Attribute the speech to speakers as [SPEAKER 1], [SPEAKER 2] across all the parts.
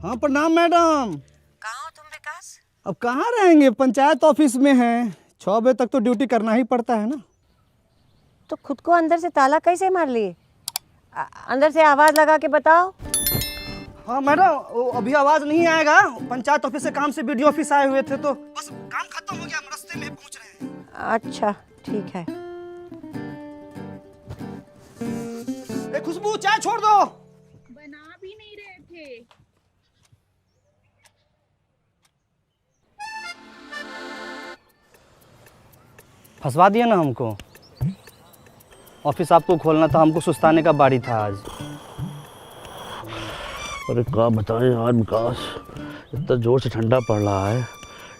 [SPEAKER 1] हाँ प्रणाम मैडम।
[SPEAKER 2] कहाँ हो तुम विकास?
[SPEAKER 1] अब कहाँ रहेंगे, पंचायत ऑफिस में हैं। 6 बजे तक तो ड्यूटी करना ही पड़ता है ना।
[SPEAKER 2] तो खुद को अंदर से ताला कैसे मार लिए? अंदर से आवाज लगा के बताओ।
[SPEAKER 1] हाँ मैडम, वो अभी आवाज नहीं आएगा। पंचायत ऑफिस से काम से बीडीओ ऑफिस आए हुए थे तो बस काम खत्म हो गया, हम रास्ते में पहुंच रहे हैं।
[SPEAKER 2] अच्छा ठीक है।
[SPEAKER 1] ए खुशबू, चाय छोड़ दो।
[SPEAKER 3] बना भी नहीं रहे थे।
[SPEAKER 1] फंसवा दिया ना हमको। ऑफिस आपको खोलना था, हमको सुस्ताने का बारी था आज।
[SPEAKER 4] अरे क्या बताएं यार विकास, इतना जोर से ठंडा पड़ रहा है।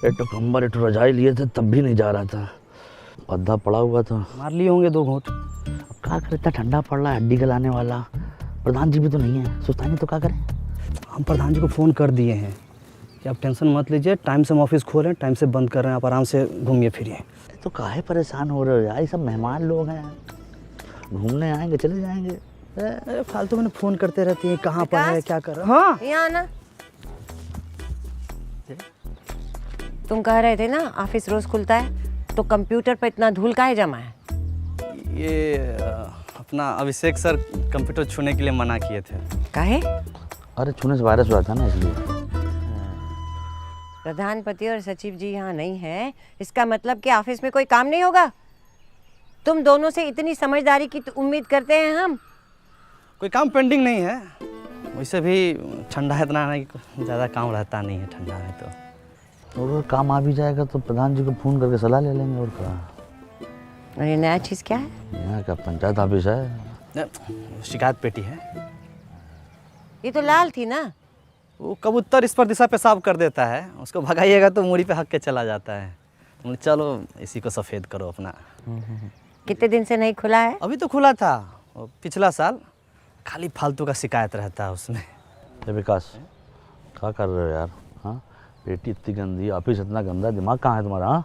[SPEAKER 4] एक तो कंबल एक तो रजाई लिए थे तब भी नहीं जा रहा था, पद्धा पड़ा हुआ था।
[SPEAKER 1] मार लिए होंगे 2 घूंट।
[SPEAKER 4] अब क्या करे, इतना ठंडा पड़ रहा है, हड्डी गलाने वाला। प्रधान जी भी तो नहीं है, सुस्तानी तो क्या करें।
[SPEAKER 1] हम प्रधान जी को फ़ोन कर दिए हैं कि आप टेंशन मत लीजिए, टाइम से हम ऑफिस खोल रहे हैं, टाइम से बंद कर रहे हैं, आप आराम से घूमिए फिरिए।
[SPEAKER 4] तो काहे परेशान हो रहे हो यार, ये सब मेहमान लोग हैं, घूमने आएंगे चले जाएंगे।
[SPEAKER 1] अरे फालतू मैंने फ़ोन करते रहती हैं, कहाँ पर है, क्या कर रहा है। हाँ
[SPEAKER 2] यहाँ आना। तुम कह रहे थे ना ऑफिस रोज खुलता है, तो कंप्यूटर पर इतना धूल काहे जमा है?
[SPEAKER 1] ये अपना अभिषेक सर कंप्यूटर छूने के लिए मना किए थे।
[SPEAKER 2] काहे?
[SPEAKER 4] अरे छूने से वायरस हुआ था ना इसलिए।
[SPEAKER 2] प्रधानपति और सचिव जी यहाँ नहीं है, इसका मतलब कि ऑफिस में कोई काम नहीं होगा? तुम दोनों से इतनी समझदारी की उम्मीद करते हैं हम।
[SPEAKER 1] कोई काम पेंडिंग नहीं है, वैसे भी ठंडा है, इतना नहीं ज़्यादा काम रहता नहीं है ठंडा है तो।
[SPEAKER 4] अगर काम आ भी जाएगा तो प्रधान जी को फ़ोन करके सलाह ले लेंगे और क्या।
[SPEAKER 2] और ये नया चीज़ क्या है?
[SPEAKER 4] यहाँ का पंचायत ऑफिस है।
[SPEAKER 1] शिकायत पेटी है।
[SPEAKER 2] ये तो लाल थी ना।
[SPEAKER 1] वो कबूतर इस पर दिशा पेशाब कर देता है, उसको भगाइएगा तो मूड़ी पे हक के चला जाता है। तुमने चलो इसी को सफ़ेद करो अपना।
[SPEAKER 2] कितने दिन से नहीं खुला है?
[SPEAKER 1] अभी तो खुला था, पिछला साल। खाली फालतू का शिकायत रहता है उसमें।
[SPEAKER 4] ये विकास क्या कर रहे हो यार? हाँ, पेटी इतनी गंदी, ऑफिस इतना गंदा, दिमाग कहाँ है तुम्हारा? हाँ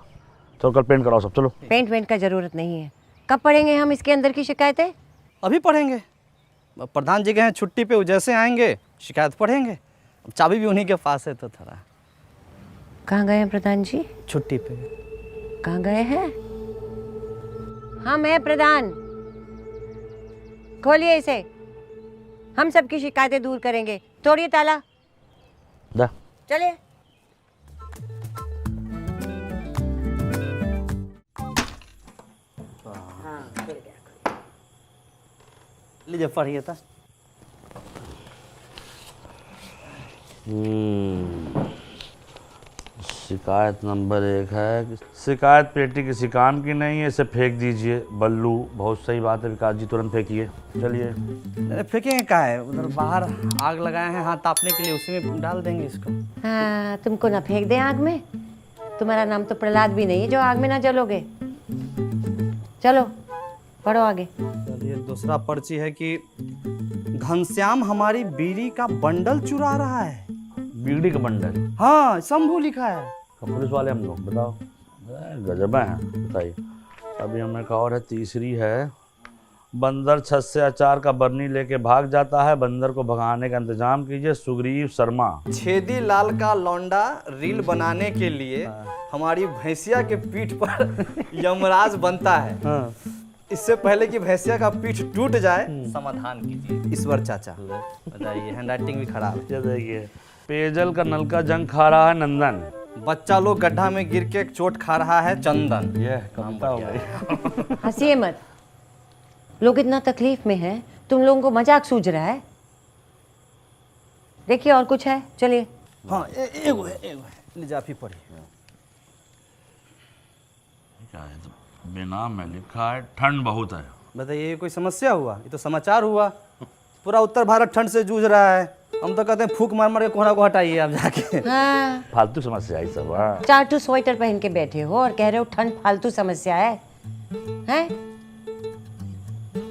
[SPEAKER 4] चलो कल पेंट कराओ सब, चलो।
[SPEAKER 2] पेंट वेंट का जरूरत नहीं है। कब पढ़ेंगे हम इसके अंदर की शिकायतें?
[SPEAKER 1] अभी पढ़ेंगे। प्रधान जी गए हैं छुट्टी पे, वो जैसे आएंगे शिकायत पढ़ेंगे। चाबी भी उन्हीं के पास है तो थोड़ा।
[SPEAKER 2] कहाँ गए हैं प्रधान जी?
[SPEAKER 1] छुट्टी पे।
[SPEAKER 2] कहाँ गए हैं? हम हैं प्रधान, खोलिए इसे, हम सबकी शिकायतें दूर करेंगे। तोड़िए ताला,
[SPEAKER 4] जा।
[SPEAKER 2] चलिए।
[SPEAKER 1] लीजिए पढ़िए था।
[SPEAKER 4] शिकायत नंबर 1 है कि शिकायत पेटी किसी काम की नहीं है, इसे फेंक दीजिए। बल्लू, बहुत सही बात है विकास जी, तुरंत फेंकिए। चलिए।
[SPEAKER 1] अरे फेंकेंगे क्या है, उधर बाहर आग लगाए हैं हाथ तापने के लिए, उसी में डाल देंगे इसको।
[SPEAKER 2] हाँ, तुमको ना फेंक दे आग में। तुम्हारा नाम तो प्रहलाद भी नहीं है जो आग में ना जलोगे। चलो पढ़ो आगे।
[SPEAKER 1] चलिए, दूसरा पर्ची है कि घनश्याम हमारी बीड़ी का बंडल चुरा रहा है।
[SPEAKER 4] बीड़ी का बंडल?
[SPEAKER 1] हाँ, शंभू लिखा है।
[SPEAKER 4] पुलिस वाले हम लोग, बताओ। गजब है, बताइए। अभी हमने कहा और है, तीसरी है, बंदर छत से अचार का बरनी लेके भाग जाता है, बंदर को भगाने का इंतजाम कीजिए। सुग्रीव शर्मा।
[SPEAKER 1] छेदी लाल का लौंडा रील बनाने के लिए हमारी भैंसिया के पीठ पर यमराज बनता है।
[SPEAKER 4] हाँ।
[SPEAKER 1] इससे पहले कि भैंसिया का पीठ टूट जाए, समाधान कीजिए ईश्वर चाचा। बताइए, हैंडराइटिंग भी खराब है।
[SPEAKER 4] देखिए, पेयजल का नल का जंग खा रहा है नंदन।
[SPEAKER 1] बच्चा लोग गड्ढा में गिर के चोट खा रहा है चंदन।
[SPEAKER 4] ये कविता हो गई।
[SPEAKER 2] हंसिए मत, लोग इतना तकलीफ में हैं, तुम लोगों को मजाक सूझ रहा है। देखिए और कुछ है, चलिए।
[SPEAKER 1] हाँ, एगो है। लीजिए आप ही पढ़िए।
[SPEAKER 4] क्या है तो बेनाम में लिखा है, ठंड बहुत है।
[SPEAKER 1] बताइए, ये कोई समस्या हुआ? ये तो समाचार हुआ। पूरा उत्तर भारत ठंड से जूझ रहा है। हम तो कहते हैं फूक मार मार के कोहरा को हटाइए आप जाके।
[SPEAKER 2] हाँ,
[SPEAKER 4] फालतू समस्या है सब। हाँ।
[SPEAKER 2] 4 स्वेटर पहन के बैठे हो और कह रहे हो ठंड फालतू समस्या है, हैं?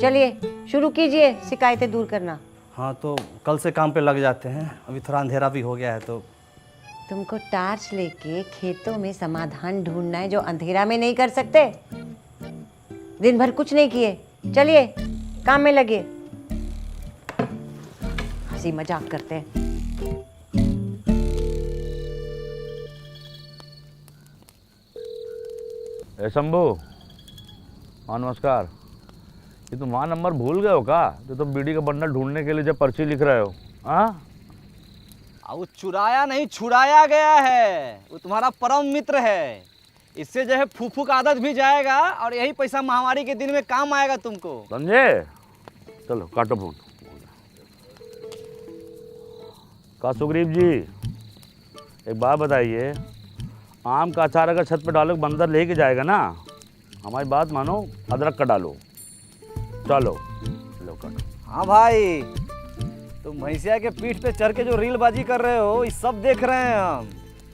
[SPEAKER 2] चलिए शुरू कीजिए शिकायतें दूर करना।
[SPEAKER 1] हाँ, तो कल से काम पे लग जाते हैं, अभी थोड़ा अंधेरा भी हो गया है तो।
[SPEAKER 2] तुमको टार्च लेके खेतों में समाधान ढूंढना है जो अंधेरा में नहीं कर सकते। दिन भर कुछ नहीं किए, चलिए काम में लगिए। हंसी मजाक करते हैं।
[SPEAKER 4] ए शंभू, हाँ नमस्कार। ये तुम वहाँ नंबर भूल गए हो का, जो तुम बीड़ी का बंडल ढूंढने के लिए जब पर्ची लिख रहे हो? हाँ,
[SPEAKER 1] वो चुराया नहीं, छुड़ाया गया है। वो तुम्हारा परम मित्र है। इससे जो है फूफू का आदत भी जाएगा और यही पैसा महामारी के दिन में काम आएगा तुमको।
[SPEAKER 4] समझे? चलो काटो फोन। का सुग्रीव जी, एक बात बताइए, आम का अचार अगर छत पे डालो बंदर लेके जाएगा ना? हमारी बात मानो, अदरक का डालो। चलो लो काटो।
[SPEAKER 1] हाँ भाई, तुम भैंसिया के पीठ पे चढ़ के जो रीलबाजी कर रहे हो, ये सब देख रहे हैं हम।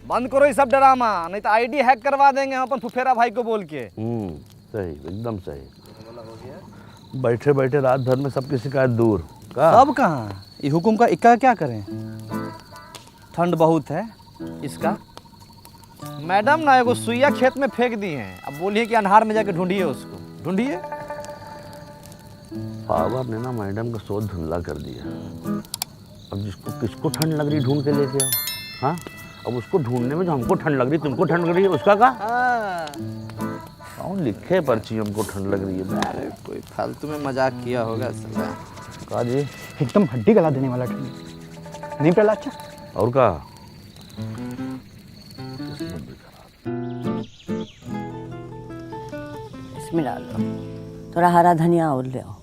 [SPEAKER 1] बंद करो ये सब ड्रामा, नहीं तो आईडी हैक करवा देंगे हम अपन फुफेरा भाई को बोल के।
[SPEAKER 4] सही, एकदम सही। बैठे बैठे रात भर में सबकी शिकायत दूर का।
[SPEAKER 1] अब कहाँ, ये हुकुम का इक्का क्या करें? ठंड बहुत है इसका। मैडम ना एगो सुइया खेत में फेंक दी है, अब बोलिए कि अनहार में जाके ढूंढिए उसको, ढूंढिए।
[SPEAKER 4] पावर ने ना मैडम का सोच धुंधला कर दिया। अब जिसको किसको ठंड लग रही ढूंढ के लेके आओ। हाँ, अब उसको ढूंढने में जो हमको ठंड लग रही, तुमको ठंड लग रही है, उसका का? कौन लिखे पर्ची हमको ठंड लग रही है?
[SPEAKER 1] कोई फालतू में मजाक किया होगा साला।
[SPEAKER 4] का जी?
[SPEAKER 5] एकदम हड्डी गला देने वाला ठंडी नहीं प्रहलाद चा?
[SPEAKER 4] और का?
[SPEAKER 2] इसमें डाल लो, थोड़ा हरा धनिया और ले आओ।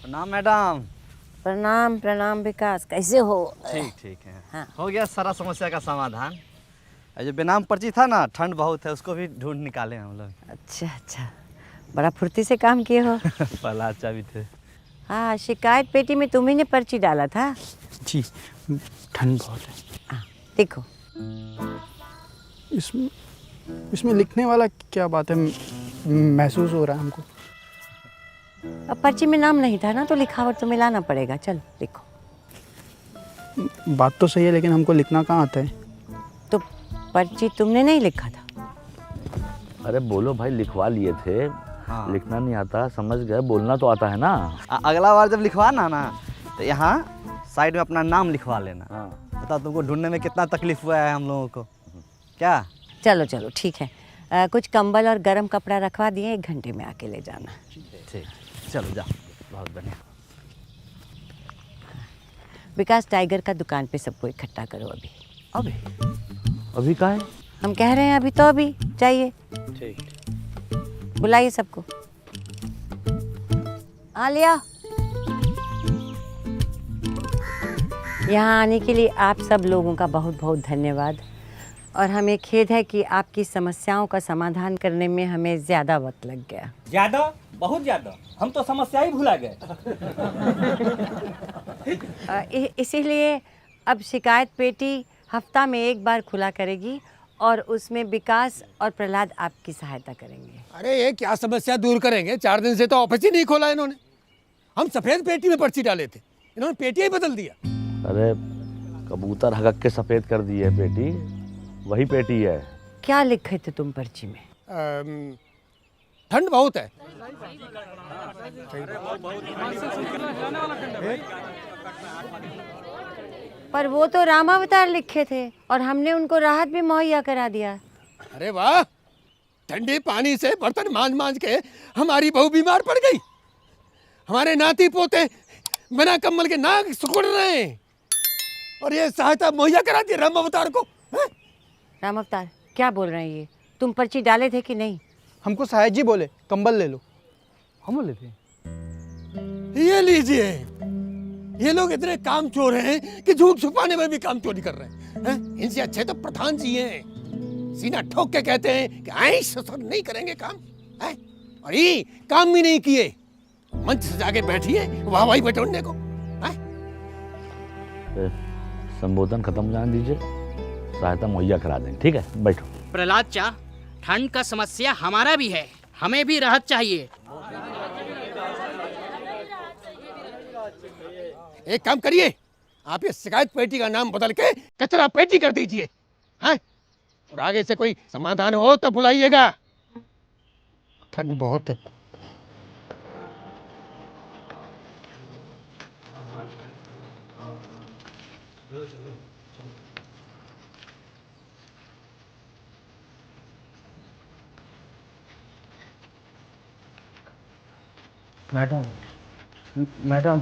[SPEAKER 1] प्रणाम मैडम।
[SPEAKER 2] प्रणाम प्रणाम विकास, कैसे हो?
[SPEAKER 1] ठीक ठीक है।
[SPEAKER 2] हाँ।
[SPEAKER 1] हो गया सारा समस्या का समाधान। और जो बेनाम पर्ची था ना, ठंड बहुत है, उसको भी ढूंढ निकाले हम लोग।
[SPEAKER 2] अच्छा अच्छा, बड़ा फुर्ती से काम किए हो।
[SPEAKER 1] पहला अच्छा भी थे।
[SPEAKER 2] हाँ, शिकायत पेटी में तुम्ही ने पर्ची डाला था।
[SPEAKER 5] जी, ठंड बहुत है।
[SPEAKER 2] हाँ, देखो।
[SPEAKER 5] इसमें लिखने वाला क्या बात है? महसूस हो रहा है हमको।
[SPEAKER 2] अब पर्ची में नाम नहीं था ना, तो लिखावट तो मिलाना पड़ेगा। चलो लिखो।
[SPEAKER 5] बात तो सही है, लेकिन हमको लिखना कहाँ आता है?
[SPEAKER 2] तो पर्ची तुमने नहीं लिखा था?
[SPEAKER 4] अरे बोलो भाई, लिखवा लिए थे।
[SPEAKER 1] हाँ।
[SPEAKER 4] लिखना नहीं आता, समझ गए, बोलना तो आता है ना।
[SPEAKER 1] अगला बार जब लिखवाना ना, तो यहाँ साइड में अपना नाम लिखवा लेना।
[SPEAKER 4] हाँ।
[SPEAKER 1] बताओ तुमको ढूंढने में कितना तकलीफ हुआ है हम लोगों को। क्या?
[SPEAKER 2] चलो चलो ठीक है। कुछ कंबल और गर्म कपड़ा रखवा दिए, 1 घंटे में आके ले जाना।
[SPEAKER 1] ठीक, चलो जाओ। बहुत बढ़िया।
[SPEAKER 2] विकास, टाइगर का दुकान पे सबको इकट्ठा करो अभी।
[SPEAKER 1] अबे
[SPEAKER 4] अभी का है?
[SPEAKER 2] हम कह रहे हैं अभी, तो अभी चाहिए।
[SPEAKER 1] ठीक।
[SPEAKER 2] बुलाइए सबको। आलिया, यहाँ आने के लिए आप सब लोगों का बहुत बहुत धन्यवाद। और हमें खेद है कि आपकी समस्याओं का समाधान करने में हमें ज़्यादा वक्त लग गया।
[SPEAKER 6] ज्यादा? बहुत ज्यादा। हम तो समस्या ही भुला गए।
[SPEAKER 2] इसीलिए अब शिकायत पेटी हफ्ता में 1 बार खुला करेगी और उसमें विकास और प्रहलाद आपकी सहायता करेंगे।
[SPEAKER 7] अरे ये क्या समस्या दूर करेंगे? 4 दिन से तो ऑफिस ही नहीं खोला इन्होंने। हम सफेद पेटी में पर्ची डाले थे, इन्होंने पेटी ही बदल दिया।
[SPEAKER 4] अरे कबूतर हगक के सफेद कर दी है पेटी, वही पेटी है।
[SPEAKER 2] क्या लिखे थे तुम पर्ची में?
[SPEAKER 7] ठंड बहुत है।
[SPEAKER 2] पर वो तो रामावतार लिखे थे और हमने उनको राहत भी मुहैया करा दिया।
[SPEAKER 7] अरे वाह, ठंडे पानी से बर्तन मांज मांज के हमारी बहू बीमार पड़ गई। हमारे नाती पोते बिना कम्बल के नाक सिकुड़ रहे हैं, और ये सहायता मुहैया करा दी राम अवतार को।
[SPEAKER 2] रामावतार, क्या बोल रहे हैं ये? तुम पर्ची डाले थे कि नहीं?
[SPEAKER 5] हमको साहेब जी बोले कंबल ले लो, हम बोले थे।
[SPEAKER 7] ये लीजिए, ये लोग इतने काम चोर हैं कि झूठ छुपाने में भी काम चोरी कर रहे हैं। इनसे अच्छे तो प्रधान जी हैं, सीना ठोक के कहते हैं कि आई ससुर नहीं करेंगे काम है? और ये काम भी नहीं किए, मंच सजा के बैठिए वाह वाही बटोरने को है?
[SPEAKER 4] संबोधन खत्म जाने दीजिए, सहायता मुहैया करा देंगे। ठीक है, बैठो।
[SPEAKER 6] प्रहलाद चा, ठंड का समस्या हमारा भी है, हमें भी राहत चाहिए।
[SPEAKER 7] एक काम करिए, आप ये शिकायत पेटी का नाम बदल के कचरा पेटी कर दीजिए, हैं? और आगे से कोई समाधान हो तो बुलाइएगा।
[SPEAKER 5] ठंड बहुत है। मैडम मैडम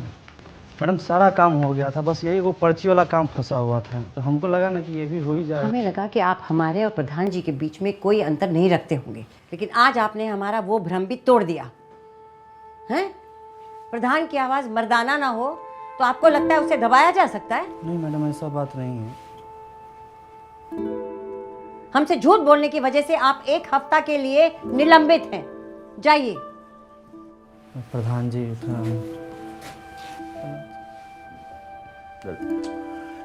[SPEAKER 5] मैडम सारा काम हो गया था, बस यही वो पर्ची वाला काम फंसा हुआ था, तो हमको लगा ना कि ये भी हो ही जाए।
[SPEAKER 2] हमें लगा कि आप हमारे और प्रधान जी के बीच में कोई अंतर नहीं रखते होंगे, लेकिन आज आपने हमारा वो भ्रम भी तोड़ दिया हैं। प्रधान की आवाज़ मर्दाना ना हो तो आपको लगता है उसे दबाया जा सकता है?
[SPEAKER 5] नहीं मैडम, ऐसा बात नहीं है।
[SPEAKER 2] हमसे झूठ बोलने की वजह से आप 1 हफ्ता के लिए निलंबित हैं। जाइए।
[SPEAKER 5] प्रधान जी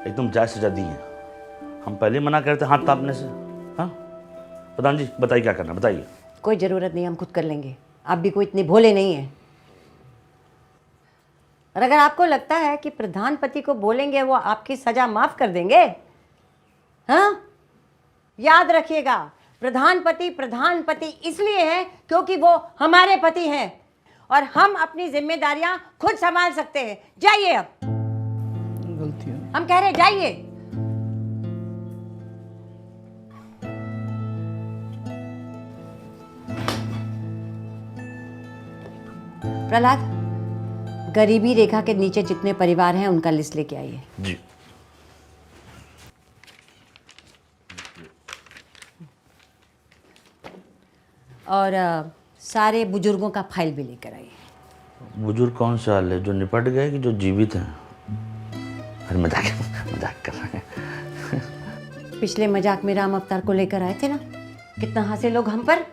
[SPEAKER 4] एकदम जायज सजा दी है। हम पहले मना करते हाथ तापने से। हाँ प्रधान जी बताइए क्या करना, बताइए।
[SPEAKER 2] कोई ज़रूरत नहीं, हम खुद कर लेंगे। आप भी कोई इतने भोले नहीं हैं। और अगर आपको लगता है कि प्रधानपति को बोलेंगे वो आपकी सज़ा माफ़ कर देंगे, हाँ, याद रखिएगा, प्रधानपति इसलिए हैं क्योंकि वो हमारे पति हैं और हम अपनी जिम्मेदारियां खुद संभाल सकते हैं। जाइए। अब
[SPEAKER 5] गलती है।
[SPEAKER 2] हम कह रहे हैं जाइए। प्रहलाद, गरीबी रेखा के नीचे जितने परिवार हैं उनका लिस्ट लेके आइए।
[SPEAKER 4] जी।
[SPEAKER 2] और सारे बुजुर्गों का फाइल भी लेकर आइए।
[SPEAKER 4] बुजुर्ग कौन सा हाल है, जो निपट गए कि जो जीवित हैं? अरे मजाक कर रहे हैं।
[SPEAKER 2] पिछले मजाक में राम अवतार को लेकर आए थे ना, कितना हंसे लोग हम पर।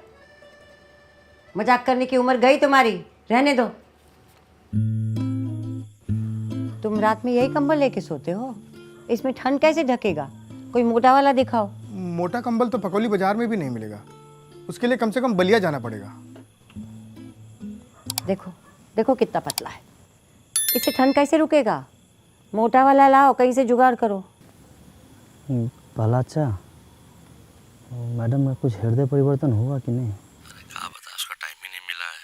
[SPEAKER 2] मजाक करने की उम्र गई तुम्हारी, रहने दो। तुम रात में यही कंबल लेके सोते हो, इसमें ठंड कैसे ढकेगा? कोई मोटा वाला दिखाओ।
[SPEAKER 8] मोटा कंबल तो पकौली बाजार में भी नहीं मिलेगा, उसके लिए कम से कम बलिया जाना पड़ेगा।
[SPEAKER 2] देखो देखो कितना पतला है, इससे ठंड कैसे रुकेगा? मोटा वाला लाओ, कहीं से जुगाड़ करो।
[SPEAKER 5] पहला मैडम में कुछ हृदय परिवर्तन हुआ कि नहीं?
[SPEAKER 4] क्या बता, उसका टाइम ही नहीं मिला है।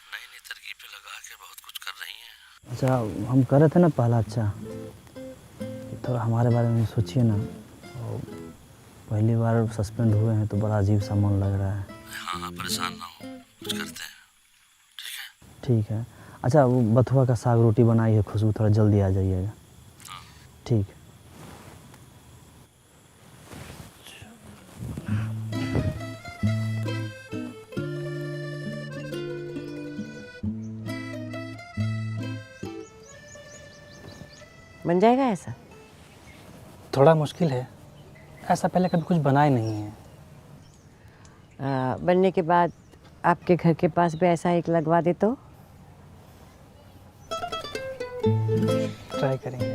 [SPEAKER 4] नई नई तरकीबें लगा के बहुत कुछ कर रही हैं।
[SPEAKER 5] अच्छा, हम कर रहे थे ना पहला, थोड़ा हमारे बारे में सोचिए ना। पहली बार सस्पेंड हुए हैं तो बड़ा अजीब सा मन लग रहा है।
[SPEAKER 4] हाँ परेशान ना हो, कुछ करते हैं। ठीक है?
[SPEAKER 5] ठीक है। अच्छा, वो बथुआ का साग रोटी बनाई है खुशबू, थोड़ा जल्दी आ जाइएगा। ठीक है।
[SPEAKER 2] बन जाएगा ऐसा?
[SPEAKER 5] थोड़ा मुश्किल है, ऐसा पहले कभी कुछ बनाए नहीं है।
[SPEAKER 2] बनने के बाद आपके घर के पास भी ऐसा एक लगवा दे तो?
[SPEAKER 5] ट्राई करेंगे।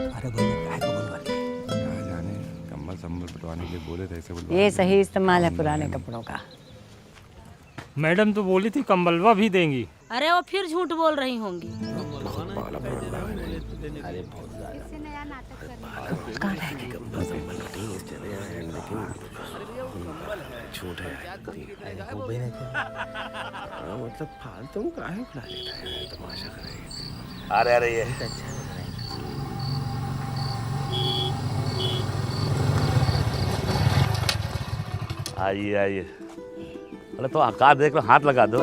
[SPEAKER 7] अरे भैया काय को बनवा के क्या जाने, कंबल संबल बटवाने के लिए बोले थे, ऐसे बोलवा।
[SPEAKER 2] ये सही इस्तेमाल है पुराने कपड़ों का।
[SPEAKER 9] मैडम तो बोली थी कंबलवा भी देंगी।
[SPEAKER 10] अरे वो फिर झूठ बोल रही होंगी।
[SPEAKER 2] कहाँ रह गए?
[SPEAKER 7] मतलब फालतू काहे खिला लेता है, तमाशा करेंगे।
[SPEAKER 4] अरे अरे ये आइए आइए। अरे तो आकार देख लो, हाथ लगा दो।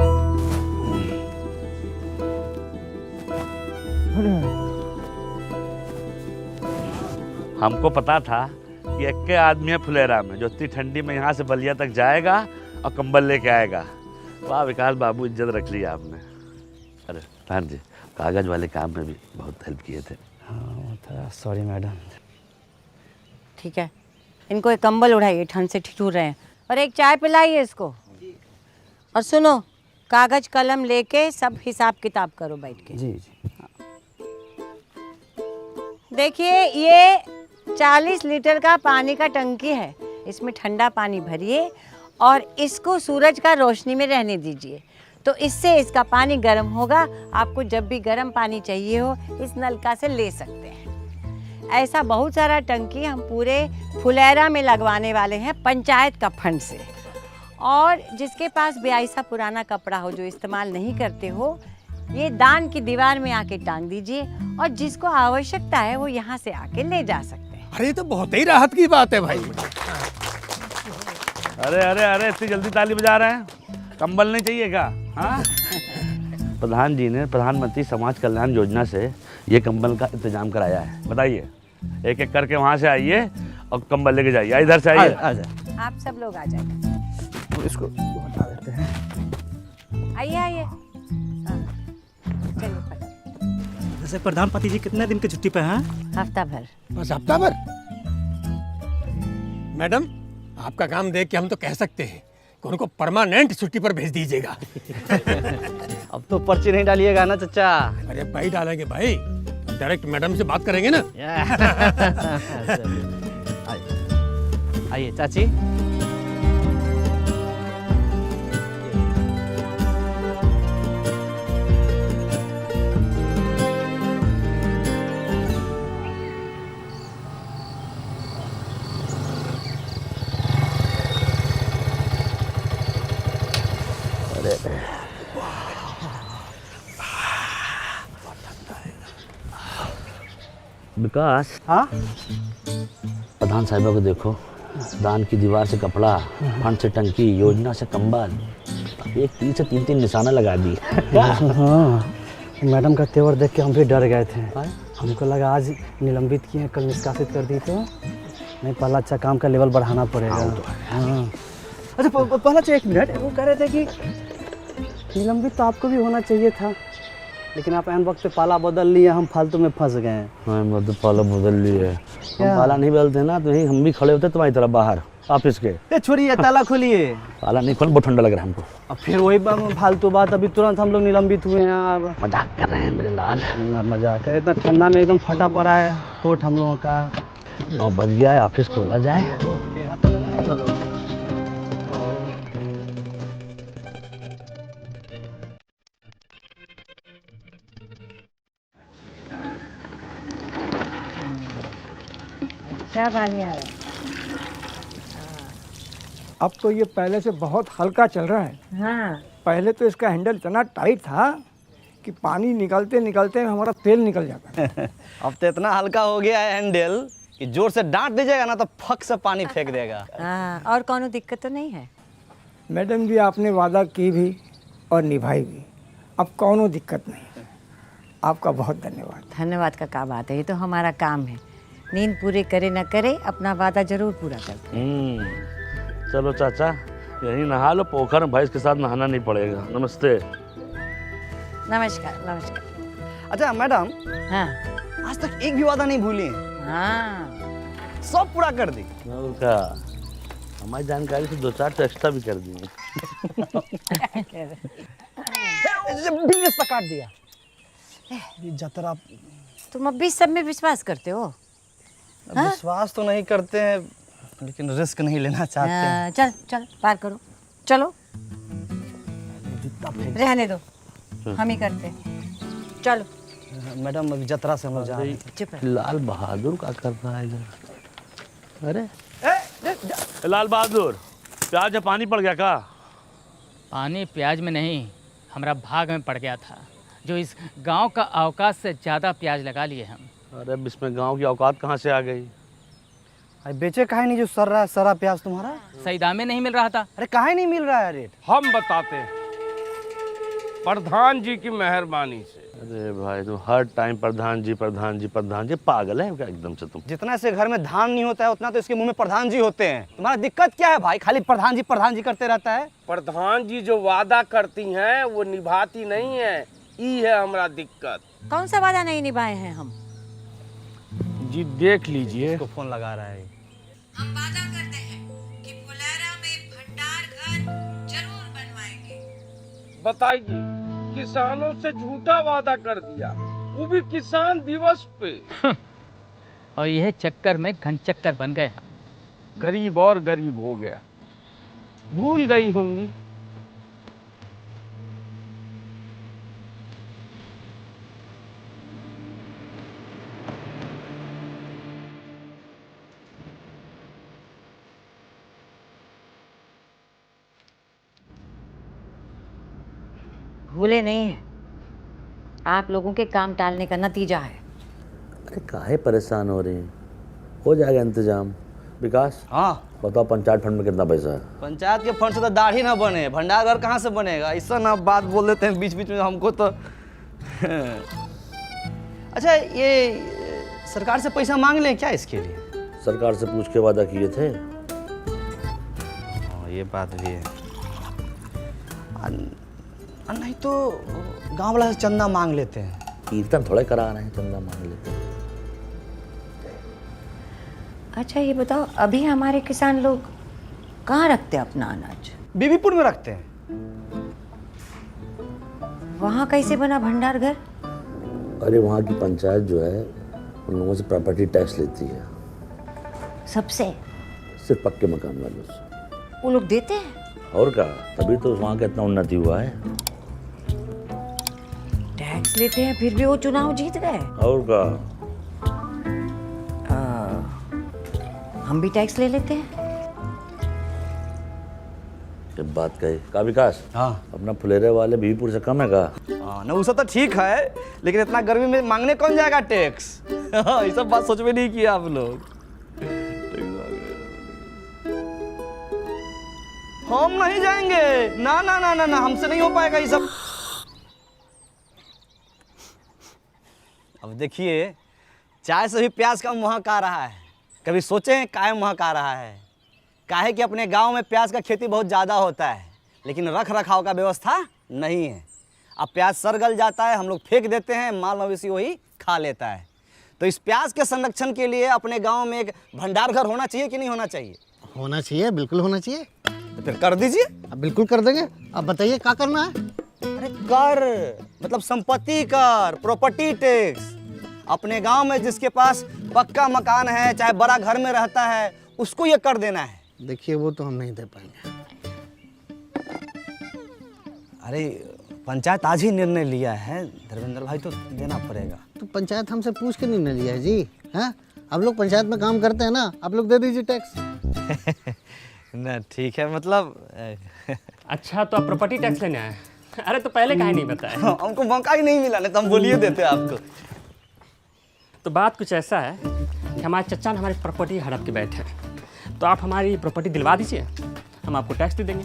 [SPEAKER 4] हमको पता था कि एक के आदमी है फुलेरा में जो इतनी ठंडी में यहाँ से बलिया तक जाएगा और कंबल लेके आएगा। वाह विकास बाबू, इज्जत रख ली आपने। अरे प्रधान जी, कागज वाले काम में भी बहुत हेल्प किए थे।
[SPEAKER 5] हाँ, सॉरी मैडम।
[SPEAKER 2] ठीक है, इनको एक कंबल उड़ाइए, ठंड से ठिठुर रहे हैं, और एक चाय पिलाइए इसको। और सुनो, कागज कलम लेके सब हिसाब किताब करो बैठ के।
[SPEAKER 5] जी जी।
[SPEAKER 2] देखिए, ये 40 लीटर का पानी का टंकी है, इसमें ठंडा पानी भरिए और इसको सूरज का रोशनी में रहने दीजिए, तो इससे इसका पानी गर्म होगा। आपको जब भी गर्म पानी चाहिए हो इस नलका से ले सकते हैं। ऐसा बहुत सारा टंकी हम पूरे फुलेरा में लगवाने वाले हैं पंचायत का फंड से। और जिसके पास भी ऐसा पुराना कपड़ा हो जो इस्तेमाल नहीं करते हो, ये दान की दीवार में आके टांग दीजिए, और जिसको आवश्यकता है वो यहाँ से आके ले जा सकते हैं।
[SPEAKER 7] अरे ये तो बहुत ही राहत की बात है भाई।
[SPEAKER 4] अरे अरे अरे इतनी जल्दी ताली बजा रहे हैं, कंबल नहीं चाहिए क्या? हाँ प्रधान जी ने प्रधानमंत्री समाज कल्याण योजना से ये कंबल का इंतजाम कराया है। बताइए, एक एक करके वहाँ से आइए और कंबल लेके जाइए। इधर से आइए।
[SPEAKER 1] आ जाए।
[SPEAKER 2] आप सब लोग आ जाइए।
[SPEAKER 1] तो इसको हटा देते हैं।
[SPEAKER 2] आइए आइए। हाँ, चलिए फटाफट।
[SPEAKER 5] जैसे प्रधानपति जी कितने दिन की छुट्टी पे हैं?
[SPEAKER 2] हफ्ता भर।
[SPEAKER 7] बस हफ्ता भर? मैडम, आपका काम देख के हम तो कह सकते हैं कि उनको परमानेंट छुट्टी पर भेज दीजिएगा।
[SPEAKER 1] अब तो पर्ची नहीं डालिएगा ना चचा?
[SPEAKER 7] अरे भाई डालेंगे भाई, डायरेक्ट मैडम से बात करेंगे ना।
[SPEAKER 1] आइए चाची।
[SPEAKER 4] विकास,
[SPEAKER 1] हाँ
[SPEAKER 4] प्रधान साहिबा को देखो, दान की दीवार से कपड़ा, फंड से टंकी, योजना से कंबल, एक तीन से तीन निशाना लगा दी।
[SPEAKER 5] हाँ, मैडम का तेवर देख के हम भी डर गए थे। हमको लगा आज निलंबित किए, कल निष्कासित कर दी तो नहीं, पहला अच्छा काम का लेवल बढ़ाना पड़ेगा। हाँ। अच्छा पहला एक मिनट, वो कह रहे थे कि निलंबित तो आपको भी होना चाहिए था, लेकिन आप एन वक्त पे पाला बदल लिए, हम फालतू में फंस गए।
[SPEAKER 4] हाँ मतलब पाला बदल लिए, हम पाला नहीं बदलते ना तो यही हम भी खड़े होते तुम्हारी तरफ बाहर ऑफिस के।
[SPEAKER 1] छोड़िए, ताला खोलिए।
[SPEAKER 4] पाला नहीं खोल, बहुत ठंडा लग रहा है हमको।
[SPEAKER 1] अब फिर वही फालतू बात, अभी तुरंत हम लोग निलंबित हुए हैं। अब
[SPEAKER 4] मजाक कर रहे हैं मेरे लाल।
[SPEAKER 1] मजाक है, इतना ठंडा में एकदम फटा पड़ा है कोट हम लोगों का।
[SPEAKER 4] 9 बज गया है, ऑफिस खोला जाए।
[SPEAKER 2] क्या पानी आ रहा है?
[SPEAKER 8] अब तो ये पहले से बहुत हल्का चल रहा है।
[SPEAKER 2] हाँ।
[SPEAKER 8] पहले तो इसका हैंडल इतना टाइट था कि पानी निकलते निकलते हमारा तेल निकल जाता है।
[SPEAKER 1] अब तो इतना हल्का हो गया है हैंडल कि जोर से डांट दीजिएगा ना तो फक से पानी फेंक देगा।
[SPEAKER 2] हाँ, और कौनो दिक्कत तो नहीं है?
[SPEAKER 8] मैडम जी, आपने वादा की भी और निभाई भी, अब कौनो दिक्कत नहीं है। आपका बहुत धन्यवाद।
[SPEAKER 2] धन्यवाद का क्या बात है, ये तो हमारा काम है। नींद पूरी करे न करे, अपना वादा जरूर पूरा करते हैं।
[SPEAKER 4] चलो चाचा, यही नहा लो, पोखर में भैंस के साथ नहाना नहीं पड़ेगा। नमस्ते।
[SPEAKER 2] नमस्कार नमस्कार।
[SPEAKER 1] अच्छा मैडम,
[SPEAKER 2] हाँ
[SPEAKER 1] आज तक एक भी वादा नहीं भूली,
[SPEAKER 2] हाँ,
[SPEAKER 1] सब पूरा कर दी।
[SPEAKER 4] और क्या, हमारी जानकारी से 2-4 तो एक्स्ट्रा भी कर दिए।
[SPEAKER 1] बिजनेस तक काट दिया। ये जतरा
[SPEAKER 2] तुम अब भी सब में विश्वास करते हो?
[SPEAKER 1] विश्वास तो नहीं करते हैं, लेकिन रिस्क नहीं लेना चाहते हैं।
[SPEAKER 2] चल चल पार करो, चलो रहने दो, हम ही करते हैं। चलो
[SPEAKER 1] मैडम, अभी जतरा से हम लोग जा रहे हैं।
[SPEAKER 2] चुप रह।
[SPEAKER 4] लाल बहादुर क्या कर रहा है इधर? अरे लाल बहादुर, प्याज में पानी पड़ गया क्या?
[SPEAKER 6] पानी प्याज में नहीं, हमारा भाग में पड़ गया था, जो इस गांव का औकात से ज़्यादा प्याज लगा लिए हम।
[SPEAKER 4] अरे अब इसमें गांव की औकात कहाँ से आ गई?
[SPEAKER 1] अरे बेचे काहे नहीं जो सर रहा है सारा प्याज तुम्हारा?
[SPEAKER 6] सही दाम में नहीं मिल रहा था।
[SPEAKER 1] अरे काहे नहीं मिल रहा है रेट?
[SPEAKER 11] हम बताते हैं, प्रधान जी की मेहरबानी से।
[SPEAKER 4] अरे भाई तुम हर टाइम प्रधान जी प्रधान जी प्रधान जी, पागल है क्या एकदम से तुम?
[SPEAKER 1] जितना से घर में धान नहीं होता है उतना तो इसके मुंह में प्रधान जी होते हैं। तुम्हारा दिक्कत क्या है भाई, खाली प्रधान जी करते रहता है?
[SPEAKER 11] प्रधान जी जो वादा करती हैं वो निभाती नहीं है, ये है हमारा दिक्कत।
[SPEAKER 2] कौन सा वादा नहीं निभाए हैं हम?
[SPEAKER 11] जी देख लीजिए,
[SPEAKER 1] इसको फोन लगा रहा है।
[SPEAKER 2] हम वादा करते हैं कि फुलेरा में भंडार घर जरूर बनवाएंगे।
[SPEAKER 11] बताइए, किसानों से झूठा वादा कर दिया, वो भी किसान दिवस पे।
[SPEAKER 6] और यह चक्कर में घनचक्कर बन गए हम।
[SPEAKER 11] गरीब और गरीब हो गया, भूल गई होंगी।
[SPEAKER 2] भूले नहीं है, आप लोगों के काम टालने का नतीजा है।
[SPEAKER 4] अरे काहे परेशान हो रही हैं? हो जाएगा इंतजाम। विकास,
[SPEAKER 1] हाँ
[SPEAKER 4] बताओ पंचायत फंड में कितना पैसा है?
[SPEAKER 1] पंचायत के फंड से तो दाढ़ी ना बने, भंडार घर कहाँ से बनेगा? ऐसा ना बात बोल देते हैं बीच बीच में हमको तो। अच्छा, ये सरकार से पैसा मांग लें क्या इसके लिए?
[SPEAKER 4] सरकार से पूछ के वादा किए थे।
[SPEAKER 1] ये बात भी है। नहीं तो गांव वाला से चंदा मांग लेते हैं।
[SPEAKER 4] कीर्तन थोड़े करा रहे हैं, चंदा मांग लेते हैं।
[SPEAKER 2] अच्छा ये बताओ, अभी हमारे किसान लोग कहाँ रखते हैं अपना अनाज?
[SPEAKER 1] बीबीपुर में रखते हैं।
[SPEAKER 2] वहाँ कैसे बना भंडार घर?
[SPEAKER 4] अरे वहाँ की पंचायत जो है उन लोगों से प्रॉपर्टी टैक्स लेती है।
[SPEAKER 2] सबसे?
[SPEAKER 4] सिर्फ पक्के मकान वालों से।
[SPEAKER 2] वो लोग देते हैं?
[SPEAKER 4] और क्या, तभी तो वहाँ का इतना उन्नति हुआ है।
[SPEAKER 2] टैक्स लेते हैं फिर भी वो चुनाव जीत गए।
[SPEAKER 4] और क्या,
[SPEAKER 2] हम भी टैक्स ले लेते हैं।
[SPEAKER 4] जब बात कहे का विकास,
[SPEAKER 1] हाँ
[SPEAKER 4] अपना फुलेरे वाले बीबीपुर से कम है का?
[SPEAKER 1] हाँ ना, उसका तो ठीक है, लेकिन इतना गर्मी में मांगने कौन जाएगा टैक्स? हाँ, ये सब बात सोच में नहीं किया आप लोग। हम नहीं जाएंगे, ना ना ना ना ना, हमसे नहीं हो पाएगा ये सब। अब देखिए, चाय से भी प्याज का महक आ रहा है। कभी सोचे हैं काहे महक आ रहा है? काहे कि अपने गांव में प्याज का खेती बहुत ज़्यादा होता है, लेकिन रख रखाव का व्यवस्था नहीं है। अब प्याज सड़ गल जाता है, हम लोग फेंक देते हैं, माल मवेशी वही खा लेता है। तो इस प्याज के संरक्षण के लिए अपने गांव में एक भंडार घर होना चाहिए कि नहीं होना चाहिए?
[SPEAKER 12] होना चाहिए, बिल्कुल होना चाहिए।
[SPEAKER 1] तो फिर कर दीजिए।
[SPEAKER 12] अब बिल्कुल कर देंगे। अब बताइए क्या करना है?
[SPEAKER 1] अरे कर मतलब संपत्ति कर, प्रॉपर्टी टैक्स। अपने गांव में जिसके पास पक्का मकान है, चाहे बड़ा घर में रहता है, उसको ये कर देना है।
[SPEAKER 12] देखिए वो तो हम नहीं दे पाएंगे।
[SPEAKER 1] अरे पंचायत आज ही निर्णय लिया है धर्मेंद्र भाई, तो देना पड़ेगा।
[SPEAKER 12] तो पंचायत हमसे पूछ के निर्णय लिया है जी। हैं, आप लोग पंचायत में काम करते हैं ना, आप लोग दे दीजिए टैक्स।
[SPEAKER 1] ना ठीक है, मतलब
[SPEAKER 9] अच्छा तो आप प्रॉपर्टी टैक्स लेने आए? अरे तो पहले काहे नहीं बताया?
[SPEAKER 1] हमको मौका ही नहीं मिला, नहीं तो हम बोलिए देते आपको।
[SPEAKER 9] तो बात कुछ ऐसा है कि हमारे चचा ने हमारी प्रॉपर्टी हड़प के बैठे हैं, तो आप हमारी प्रॉपर्टी दिलवा दीजिए, हम आपको टैक्स दे देंगे।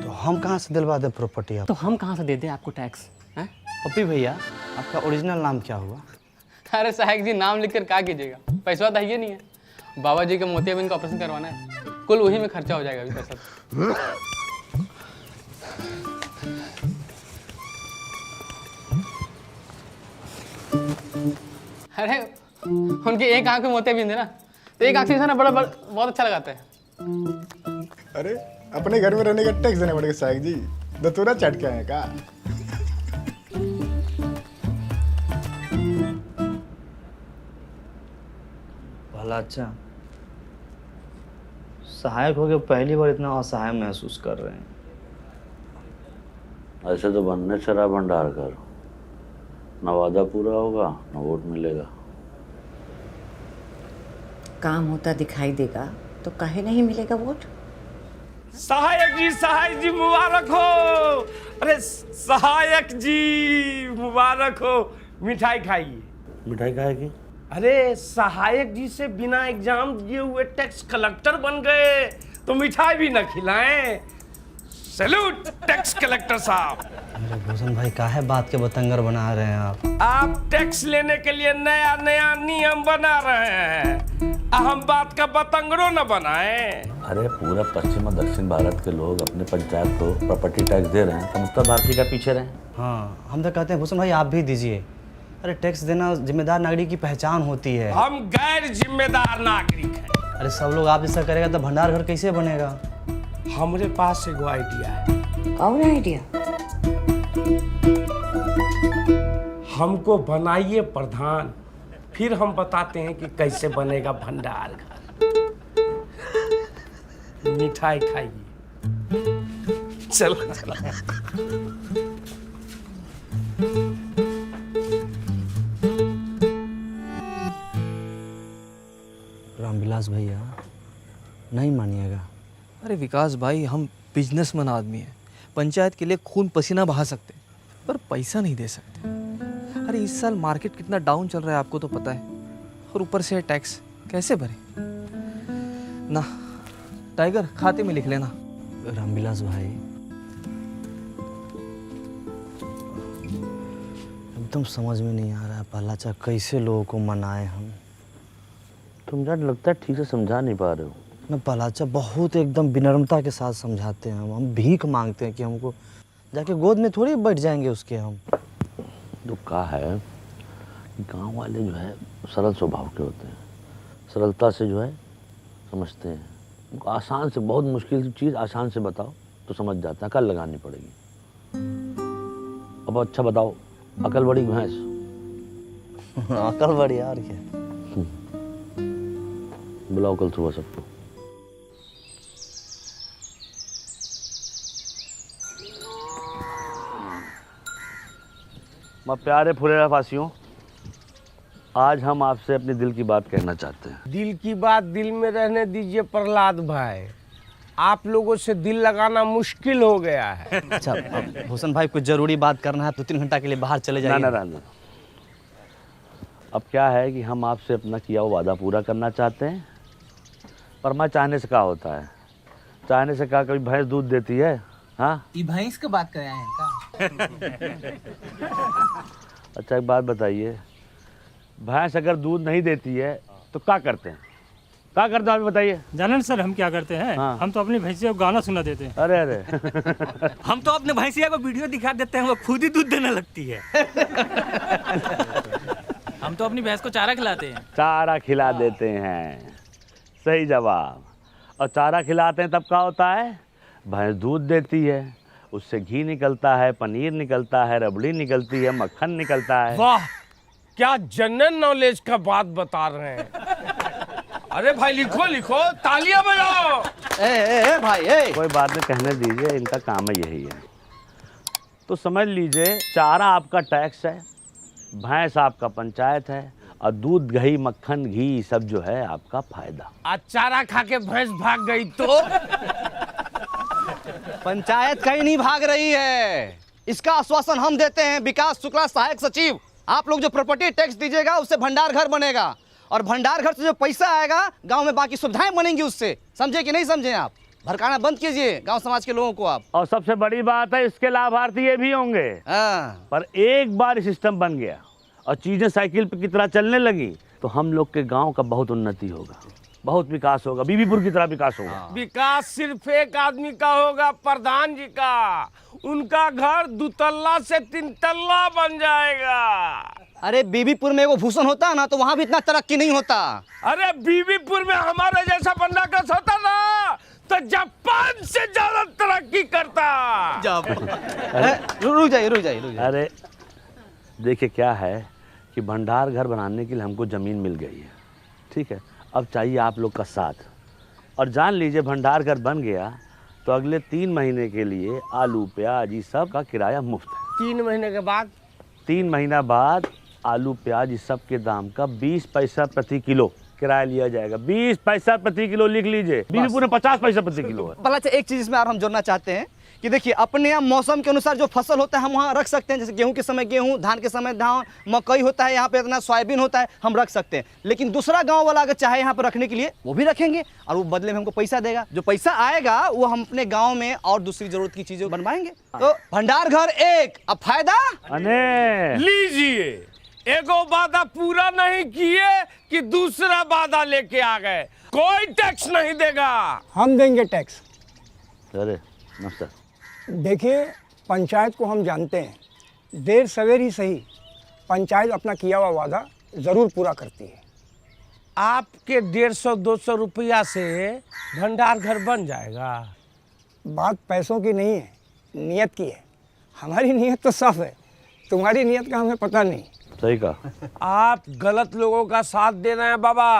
[SPEAKER 1] तो हम कहाँ से दिलवा दें प्रॉपर्टी?
[SPEAKER 9] तो हम कहाँ से दे दें आपको टैक्स? हैं?
[SPEAKER 1] पप्पी भैया, आपका ओरिजिनल नाम क्या हुआ?
[SPEAKER 13] अरे साहब जी, नाम लिखकर क्या कीजिएगा? पैसा तो है नहीं है। बाबा जी के मोतियाबिंद का ऑपरेशन करवाना है, कुल वही में खर्चा हो जाएगा अभी पैसा। अरे उनकी एक आंख में मोतियाबिंद है ना, तो एक आंख से ना बड़ा बहुत अच्छा लगाता है।
[SPEAKER 14] अरे अपने घर में रहने का टैक्स देना पड़ेगा साहब जी, दतूरा चट के आए का?
[SPEAKER 1] भला अच्छा, सहायक हो गए, पहली बार इतना असहाय महसूस कर रहे हैं।
[SPEAKER 4] ऐसे तो बनने चला भंडार कर, न वादा पूरा होगा न वोट मिलेगा।
[SPEAKER 2] काम होता दिखाई देगा तो काहे नहीं मिलेगा वोट?
[SPEAKER 11] सहायक जी मुबारक हो। अरे सहायक जी मुबारक हो। मिठाई खाइए।
[SPEAKER 4] मिठाई खाएगी?
[SPEAKER 11] अरे सहायक जी से बिना एग्जाम दिए हुए टैक्स कलेक्टर बन गए, तो मिठाई भी न खिलाएं। सैल्यूट टैक्स कलेक्टर साहब।
[SPEAKER 1] अरे भूषण भाई, काहे बात के बतंगर बना रहे हैं आप?
[SPEAKER 11] आप टैक्स लेने के लिए नया नया नियम बना रहे हैं, हम बात का बतंगड़ो न बनाएं।
[SPEAKER 4] अरे पूरा पश्चिम और दक्षिण भारत के लोग अपने पंचायत को प्रॉपर्टी टैक्स दे रहे हैं, तो उत्तर भारतीय का पीछे रहे।
[SPEAKER 1] हाँ, हम तो कहते हैं भूषण भाई आप भी दीजिए। अरे टैक्स देना जिम्मेदार नागरिक की पहचान होती है।
[SPEAKER 11] हम गैर जिम्मेदार नागरिक हैं।
[SPEAKER 1] अरे सब लोग आप जैसा करेगा तो भंडार घर कैसे बनेगा?
[SPEAKER 11] हमारे पास एगो आइडिया है।
[SPEAKER 2] कौन आइडिया?
[SPEAKER 11] हमको बनाइए प्रधान, फिर हम बताते हैं कि कैसे बनेगा भंडार घर। मिठाई खाइए। चलो
[SPEAKER 1] रामविलास भैया, नहीं मानिएगा।
[SPEAKER 15] अरे विकास भाई, हम बिजनेसमैन आदमी हैं, पंचायत के लिए खून पसीना बहा सकते पर पैसा नहीं दे सकते। अरे इस साल मार्केट कितना डाउन चल रहा है आपको तो पता है, और ऊपर से टैक्स कैसे भरे ना। टाइगर खाते में लिख लेना।
[SPEAKER 5] रामविलास भाई, एकदम समझ में नहीं आ रहा है पहला चा कैसे लोगों को मनाए हम।
[SPEAKER 4] तुम यार लगता है ठीक से समझा नहीं पा रहे हो।
[SPEAKER 5] ना पहलाचा बहुत एकदम विनम्रता के साथ समझाते हैं हम भीख मांगते हैं कि हमको जाके गोद में थोड़ी बैठ जाएंगे उसके हम।
[SPEAKER 4] तो कहा है कि गाँव वाले जो है सरल स्वभाव के होते हैं, सरलता से जो है समझते हैं। उनको आसान से, बहुत मुश्किल चीज़ आसान से बताओ तो समझ जाता है, अकल लगानी पड़ेगी। अब अच्छा बताओ, अकल बड़ी भैंस?
[SPEAKER 5] अकल बड़ी और क्या।
[SPEAKER 4] बुलाओ कल सुबह सबको। मैं प्यारे फुलेरा फासियों, आज हम आपसे अपने दिल की बात कहना चाहते हैं।
[SPEAKER 11] दिल की बात दिल में रहने दीजिए प्रहलाद भाई, आप लोगों से दिल लगाना मुश्किल हो गया है।
[SPEAKER 5] अच्छा भूषण भाई, कुछ जरूरी बात करना है, 2-3 घंटा के लिए बाहर चले जाइए।
[SPEAKER 4] ना। अब क्या है कि हम आपसे अपना किया हुआ वादा पूरा करना चाहते हैं, पर मैं चाहने से क्या होता है, चाहने से क्या कभी भैंस दूध देती है? हाँ,
[SPEAKER 6] ये भैंस की बात कर रहे हैं का?
[SPEAKER 4] अच्छा एक बात बताइए, भैंस अगर दूध नहीं देती है तो क्या करते हैं? क्या करते हैं आप बताइए।
[SPEAKER 9] जाने सर हम क्या करते हैं?
[SPEAKER 4] हाँ।
[SPEAKER 9] हम तो अपनी भैंसिया को गाना सुना देते हैं।
[SPEAKER 4] अरे
[SPEAKER 6] हम तो अपने भैंसिया को वीडियो दिखा देते हैं, वो खुद ही दूध देने लगती है। हम तो अपनी भैंस को चारा खिलाते हैं।
[SPEAKER 4] चारा खिला देते हैं, सही जवाब। और चारा खिलाते हैं तब क्या होता है? भैंस दूध देती है, उससे घी निकलता है, पनीर निकलता है, रबड़ी निकलती है, मक्खन निकलता है।
[SPEAKER 11] वाह, क्या जनरल नॉलेज का बात बता रहे हैं। अरे भाई लिखो लिखो, तालियां बजाओ।
[SPEAKER 5] ए भाई
[SPEAKER 4] कोई बात नहीं, कहने दीजिए, इनका काम है यही है। तो समझ लीजिए, चारा आपका टैक्स है, भैंस आपका पंचायत है, और दूध दही मक्खन घी सब जो है आपका फायदा।
[SPEAKER 11] आज चारा खा के भैंस भाग गई तो?
[SPEAKER 1] पंचायत कहीं नहीं भाग रही है, इसका आश्वासन हम देते हैं। विकास शुक्ला, सहायक सचिव, आप लोग जो प्रॉपर्टी टैक्स दीजिएगा उससे भंडार घर बनेगा, और भंडार घर से जो पैसा आएगा गांव में बाकी सुविधाएं बनेंगी उससे। समझे कि नहीं समझे? आप भड़काना बंद कीजिए गांव समाज के लोगों को आप।
[SPEAKER 4] और सबसे बड़ी बात है, इसके लाभार्थी ये भी होंगे। पर एक बार सिस्टम बन गया और चीजें साइकिल की तरह चलने लगी तो हम लोग के गांव का बहुत उन्नति होगा, बहुत विकास होगा, बीबीपुर की तरह विकास होगा।
[SPEAKER 11] विकास सिर्फ एक आदमी का होगा, प्रधान जी का। उनका घर 2 तल्ला से 3 तल्ला बन जाएगा।
[SPEAKER 1] अरे बीबीपुर में वो भूषण होता ना तो वहां भी इतना तरक्की नहीं होता।
[SPEAKER 11] अरे बीबीपुर में हमारे जैसा बंदा का होता ना तो जापान से ज्यादा तरक्की करता।
[SPEAKER 1] रुक जाइए।
[SPEAKER 4] अरे देखिए क्या है कि भंडार घर बनाने के लिए हमको ज़मीन मिल गई है, ठीक है। अब चाहिए आप लोग का साथ, और जान लीजिए भंडार घर बन गया तो अगले 3 महीने के लिए आलू प्याज ये सब का किराया मुफ्त है।
[SPEAKER 11] 3 महीने के बाद?
[SPEAKER 4] 3 महीना बाद आलू प्याज इस सब के दाम का 20 पैसा प्रति किलो किराया लिया जाएगा। 20 पैसा प्रति किलो लिख लीजिए। बीबीपुर में 50 पैसा प्रति किलो है।
[SPEAKER 1] भला एक चीज इसमें और हम जोड़ना चाहते हैं कि देखिए, अपने यहाँ मौसम के अनुसार जो फसल होता है हम वहाँ रख सकते हैं। जैसे गेहूं के समय गेहूं, धान के समय धान, मकई होता है, यहाँ पे इतना सोयाबीन होता है, हम रख सकते हैं। लेकिन दूसरा गांव वाला अगर चाहे यहाँ पर रखने के लिए वो भी रखेंगे, और वो बदले में हमको पैसा देगा। जो पैसा आएगा वो हम अपने गाँव में और दूसरी जरूरत की चीजें बनवाएंगे। तो भंडार घर एक, अब फायदा
[SPEAKER 11] लीजिए। एगो वादा पूरा नहीं किए कि दूसरा वादा लेके आ गए। कोई टैक्स नहीं देगा।
[SPEAKER 8] हम देंगे टैक्स।
[SPEAKER 4] अरे नमस्कार।
[SPEAKER 8] देखिए, पंचायत को हम जानते हैं, देर सवेर ही सही पंचायत अपना किया हुआ वादा ज़रूर पूरा करती है।
[SPEAKER 11] आपके 150-200 रुपया से भंडार घर बन जाएगा।
[SPEAKER 8] बात पैसों की नहीं है, नियत की है। हमारी नियत तो साफ है, तुम्हारी नियत का हमें पता नहीं।
[SPEAKER 4] सही कहा।
[SPEAKER 11] आप गलत लोगों का साथ दे रहे हैं बाबा।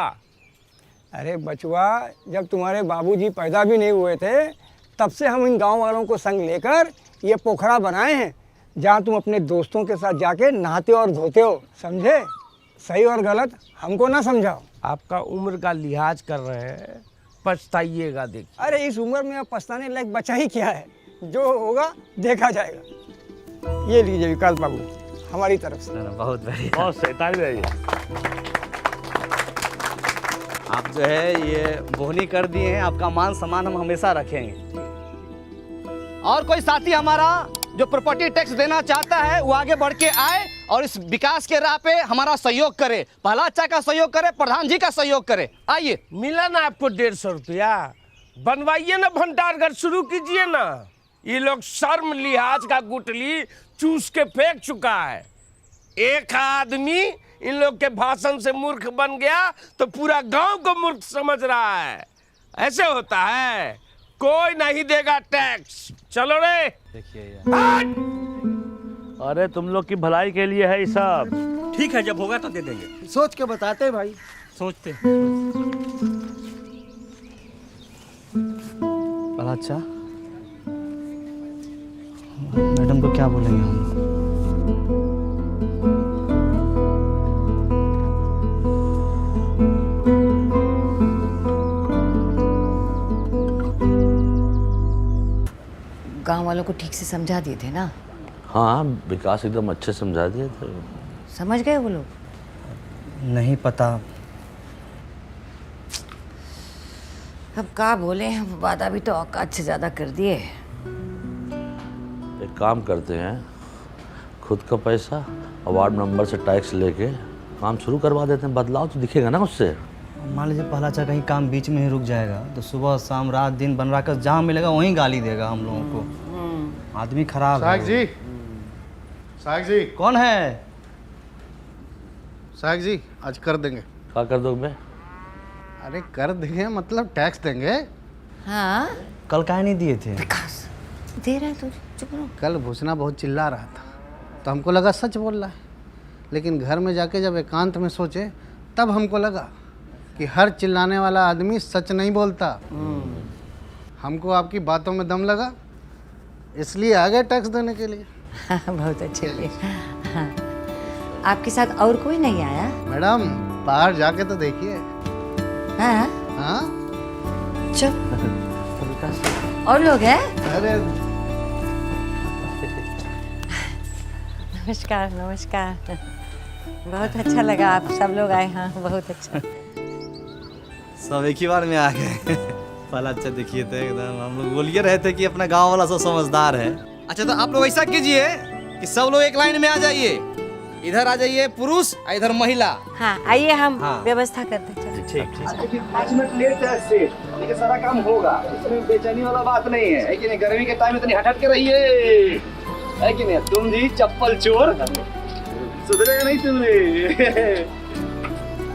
[SPEAKER 8] अरे बचवा, जब तुम्हारे बाबूजी पैदा भी नहीं हुए थे तब से हम इन गांव वालों को संग लेकर ये पोखरा बनाए हैं, जहाँ तुम अपने दोस्तों के साथ जाके नहाते और धोते हो। समझे? सही और गलत हमको ना समझाओ।
[SPEAKER 11] आपका उम्र का लिहाज कर रहे हैं, पछताइएगा। देखिए,
[SPEAKER 8] अरे इस उम्र में अब पछताने लायक बचा ही क्या है, जो होगा देखा जाएगा। ये लीजिए विकास बाबू, हमारी तरफ से।
[SPEAKER 5] बहुत बढ़िया,
[SPEAKER 4] बहुत सही। ताली बजाइए।
[SPEAKER 1] आप जो है ये बोहनी कर दिए हैं, आपका मान सम्मान हम हमेशा रखेंगे। और कोई साथी हमारा जो प्रॉपर्टी टैक्स देना चाहता है वो आगे बढ़ के आए और इस विकास के राह पे हमारा सहयोग करे। पहला अच्छा का सहयोग करे, प्रधान जी का सहयोग करे। आइए।
[SPEAKER 11] मिला ना आपको 150 रुपया, बनवाइए ना भंडार घर शुरू कीजिए ना। ये लोग शर्म लिहाज का गुटली चूस के फेंक चुका है। एक आदमी इन लोग के भाषण से मूर्ख बन गया तो पूरा गांव को मूर्ख समझ रहा है। ऐसे होता है, कोई नहीं देगा टैक्स। चलो रे।
[SPEAKER 1] देखिए
[SPEAKER 4] अरे तुम लोग की भलाई के लिए है ये सब।
[SPEAKER 8] ठीक है, जब होगा तो दे देंगे।
[SPEAKER 12] सोच के बताते भाई।
[SPEAKER 8] सोचते।
[SPEAKER 5] बड़ा अच्छा, मैडम को क्या बोलेंगे हम?
[SPEAKER 2] गांव वालों को ठीक से समझा दिए थे ना?
[SPEAKER 4] हाँ, विकास एकदम अच्छे समझा दिए थे।
[SPEAKER 2] समझ गए वो लोग?
[SPEAKER 5] नहीं पता।
[SPEAKER 2] अब क्या बोले, वादा भी तो औकात से ज्यादा कर दिए।
[SPEAKER 4] एक काम करते हैं, खुद का पैसा और वार्ड मेंबर से टैक्स लेके काम शुरू करवा देते हैं। बदलाव तो दिखेगा ना उससे।
[SPEAKER 5] मान लीजिए पहला अच्छा कहीं काम बीच में ही रुक जाएगा तो सुबह शाम रात दिन बन रहा कर जहाँ मिलेगा वहीं गाली देगा हम लोगों को। आदमी खराब है।
[SPEAKER 12] साहब जी।
[SPEAKER 5] कौन है?
[SPEAKER 12] साहब जी आज कर देंगे।
[SPEAKER 4] क्या कर दोगे?
[SPEAKER 12] अरे कर देंगे मतलब टैक्स देंगे।
[SPEAKER 2] हाँ,
[SPEAKER 5] कल काहे नहीं दिए थे?
[SPEAKER 2] दे रहा है तो चुप रहो।
[SPEAKER 12] कल भूसना बहुत चिल्ला रहा था तो हमको लगा सच बोल रहा है, लेकिन घर में जाके जब एकांत में सोचे तब हमको लगा कि हर चिल्लाने वाला आदमी सच नहीं बोलता। हमको आपकी बातों में दम लगा, इसलिए आ गए टैक्स देने के लिए।
[SPEAKER 2] बहुत अच्छे हुए। हाँ। आपके साथ और कोई नहीं आया?
[SPEAKER 12] मैडम बाहर जाके तो देखिए।
[SPEAKER 2] हाँ
[SPEAKER 12] हाँ
[SPEAKER 2] चुप। और लोग हैं?
[SPEAKER 12] अरे
[SPEAKER 2] नमस्कार नमस्कार। बहुत अच्छा लगा आप सब लोग आए। हाँ बहुत अच्छा।
[SPEAKER 1] सब एक ही बार में आ गए। पहला अच्छा देखिए तो एकदम हम लोग बोलिए रहे थे कि अपना गांव वाला सब समझदार है। अच्छा तो आप लोग ऐसा कीजिए कि सब लोग एक लाइन में आ जाइए। इधर आ जाइए पुरुष, इधर महिला।
[SPEAKER 2] हाँ आइए हम
[SPEAKER 1] हाँ।
[SPEAKER 2] व्यवस्था करते हैं।
[SPEAKER 1] ठीक। 5 मिनट लेट है सेठ, लेकिन सारा काम होगा। इसमें बेचैनी वाला बात नहीं है कि नहीं? गर्मी के टाइम इतनी हट के रहिए, है कि नहीं? तुम जी चप्पल चोर, सुधरेगा नहीं तुमने।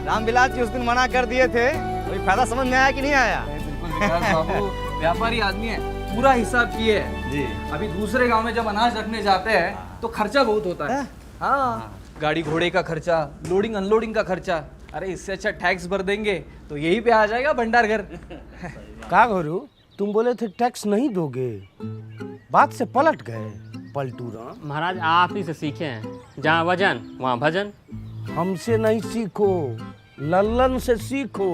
[SPEAKER 1] रामविलास जी उस दिन मना कर दिए थे, कोई फायदा समझ में आया कि नहीं आया?
[SPEAKER 15] बाबू व्यापारी आदमी है, पूरा हिसाब किए है जी। अभी दूसरे गांव में जब अनाज रखने जाते हैं तो खर्चा बहुत होता है। हाँ, गाड़ी घोड़े का खर्चा, लोडिंग अनलोडिंग का खर्चा। अरे इससे अच्छा टैक्स भर देंगे तो यही पे आ जाएगा भंडार घर।
[SPEAKER 11] का गुरु, तुम बोले थे टैक्स नहीं दोगे, बात से पलट गए। पलटूरा
[SPEAKER 9] महाराज आप ही से सीखे हैं, जहाँ वजन वहाँ भजन।
[SPEAKER 11] हमसे नहीं सीखो, लल्लन से सीखो।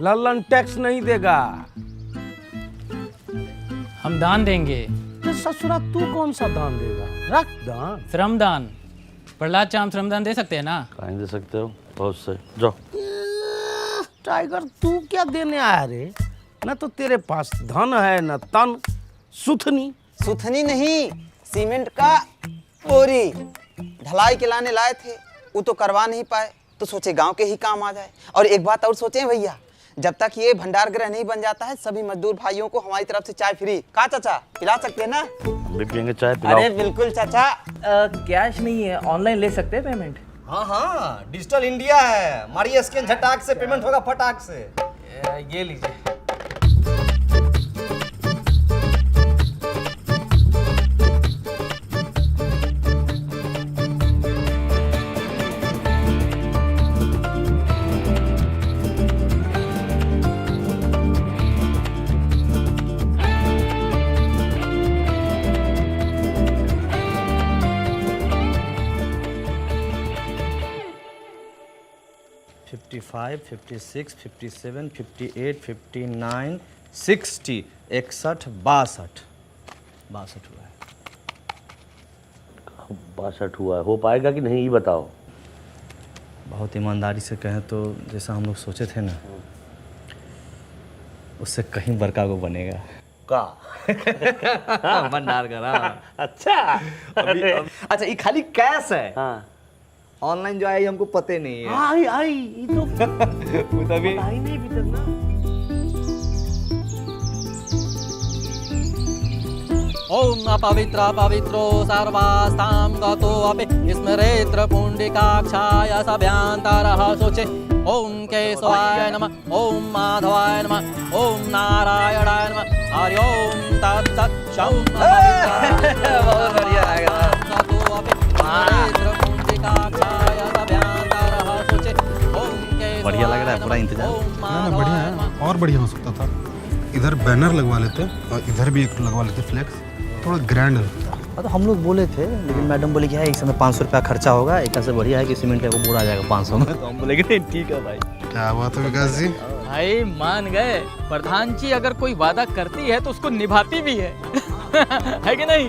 [SPEAKER 11] लल्लन टैक्स नहीं देगा।
[SPEAKER 6] हम दान देंगे।
[SPEAKER 11] तो ससुरा तू कौन सा दान देगा? रख दान।
[SPEAKER 6] श्रमदान। प्रहलाद चाम श्रमदान दे सकते हैं ना?
[SPEAKER 4] कहीं दे सकते हो, बहुत से। जाओ।
[SPEAKER 11] टाइगर तू क्या देने आया रे? न तो तेरे पास धन है न तन। सुथनी
[SPEAKER 16] सुथनी नहीं, सीमेंट का बोरी ढलाई के लाने लाए थे, वो तो करवा नहीं पाए तो सोचे गांव के ही काम आ जाए। और एक बात और सोचे भैया, जब तक ये भंडार गृह नहीं बन जाता है सभी मजदूर भाइयों को हमारी तरफ से चाय फ्री। कहा चाचा, पिला सकते हैं ना?
[SPEAKER 4] हम भी पियेंगे चाय, पिलाओ।
[SPEAKER 16] अरे बिल्कुल चाचा।
[SPEAKER 15] कैश नहीं है, ऑनलाइन ले सकते हैं पेमेंट।
[SPEAKER 1] हाँ हाँ, डिजिटल इंडिया है। मारिए स्कैन, झटाक से पेमेंट होगा फटाक से।
[SPEAKER 15] ये लीजिए।
[SPEAKER 1] फाइव 56 57 58 59 60 61 62 हुआ है।
[SPEAKER 4] 62 हुआ है, हो पाएगा कि नहीं ये बताओ।
[SPEAKER 5] बहुत ईमानदारी से कहें तो जैसा हम लोग सोचे थे ना
[SPEAKER 1] उससे कहीं बड़का को बनेगा
[SPEAKER 4] का
[SPEAKER 1] भंडार करा।
[SPEAKER 4] अच्छा
[SPEAKER 1] अच्छा ये खाली कैश है।
[SPEAKER 4] हाँ
[SPEAKER 1] ऑनलाइन जो आई हमको पते नहीं है।
[SPEAKER 4] आई ये तो
[SPEAKER 1] वो तभी
[SPEAKER 4] आई नहीं भी तक ना।
[SPEAKER 15] ओम अपवित्र पवित्रो सर्वास्तां गतो अपि स्मरेत्र पुण्डिकाक्षाय सभ्यांतरः शोचे। ओम केशवाय नमः, ओम माधवाय नमः, ओम नारायणाय नमः, हरि ओम तत्सत्।
[SPEAKER 1] बहुत बढ़िया लगा।
[SPEAKER 15] गतो अपि स्मरेत्र पुण्डिकाक्षाय सभ्यांतरः शोचे। ओम केशवाय
[SPEAKER 1] बढ़िया लग रहा है पूरा इंतजाम।
[SPEAKER 12] ना बढ़िया है, और बढ़िया हो सकता था। इधर बैनर लगवा लेते और इधर भी एक लगवा लेते फ्लेक्स, थोड़ा ग्रैंड लगता।
[SPEAKER 1] तो हम लोग बोले थे लेकिन मैडम बोले कि है इस समय 500 रुपया खर्चा होगा, एक से बढ़िया है कि सीमेंट का वो बोरा आ जाएगा 500 में। तो हम बोले कि नहीं ठीक है भाई।
[SPEAKER 12] क्या बात है विकास जी,
[SPEAKER 6] भाई मान गए। प्रधान जी अगर कोई वादा करती है तो उसको निभाती भी है है कि नहीं?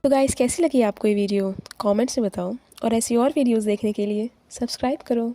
[SPEAKER 17] तो गाइस कैसी लगी आपको ये वीडियो कमेंट्स में बताओ, और ऐसी और वीडियोस देखने के लिए सब्सक्राइब करो।